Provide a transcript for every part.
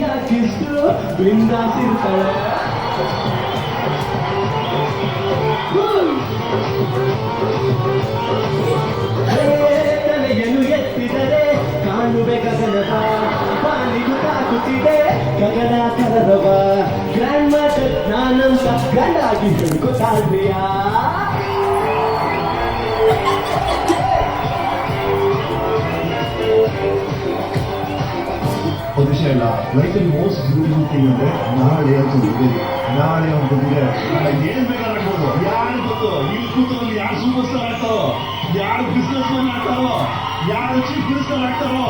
ಯಾಕಿಷ್ಟು ಬಿಂದಾಸಿರ್ತಾಳೆ. ತಲೆಯನ್ನು ಎತ್ತಿದರೆ ಕಾಣುವೆ ಗಗನವ, ಕಾಲಿಗೂ ತಾಕುತ್ತಿದೆ ಗಗನ ಕರರವ. ಗ್ರ್ಯಾಂಡ್ ಮಾಸ್ಟರ್ ನಾನಂತ ಗ್ರ್ಯಾಂಡ್ ಆಗಿ ಹೇಳ್ಕೊತಾಳ್ವೆಯಾ? ವಿಷಯ ಇಲ್ಲ. ಲೈಫಲ್ಲಿ ಮೋಸ್ಟ್ ಬ್ಯೂಟಿಫುಲ್ ಥಿಂಗ್ ಅಂದ್ರೆ ನಾಳೆ ಅಂತೂ ಇದೆ. ನಾಳೆ ಅಂತ ಬಂದಿದೆ, ಏನ್ ಬೇಕಾದ್ರೆ ಆಗ್ಬೋದು. ಯಾರು ಗೊತ್ತು ಇಲ್ಲಿ ಕೂತ್ಕೊಂಡು ಯಾರು ಸೂಪರ್ ಸ್ಟಾರ್ ಆಗ್ತಾರೋ, ಯಾರು ಬಿಸ್ನೆಸ್ ಮ್ಯಾನ್ ಆಗ್ತಾರೋ, ಯಾರು ಚೀಫ್ ಮಿನಿಸ್ಟರ್ ಆಗ್ತಾರೋ,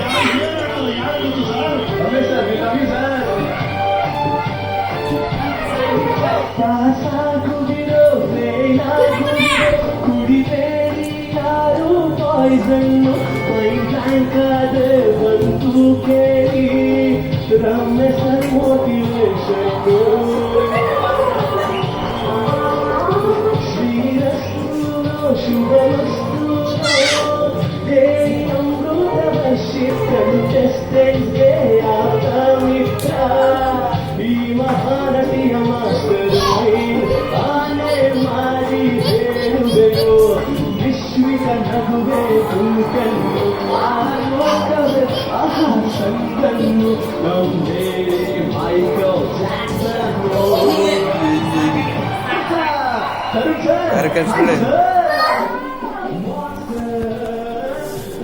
ಯಾರು ಏನ್ ಆಗ್ತಾರೋ ಯಾರು ಗೊತ್ತು ಸರ್. ರಮೇಶ್ ಸರ್ ಸಾಗುವಿರೋ ಕುಡಿಬೇಡಿ ಯಾರು ಪಾಯ್ಸನ್ನು. ಬ್ಯಾಂಕಾದೆ ಬಂತು ಕೇಳಿ ರಮೇಶ ಮೋಟಿವೇಶನ್ನು. ಶ್ರೀರಸ್ತು ಶುಭಮಸ್ತು ಹೇಳಿ ಅಮೃತವರ್ಷಿ ಕಂಟೆಸ್ಟೆಂಟ್ಗೆ ಆತ ಮಿತ್ರ. ಈ ಮಹಾನಟಿಯ ಮಾಸ್ಟರ್ ಮೈಂಡ್ ಆನೆ ಮಾಡಿ ಹೇಳುವೆಯೋ ವಿಶ್ವಿಕ ನಗುವೆ ಕುಂಕನ್ನು. ಆಲೋಕವೇ ಆಹಾ ಸಂಕನ್ನು ನಮ್ಮೇ ಮೈಕಲ್ ಜಾಕ್ಸನ್.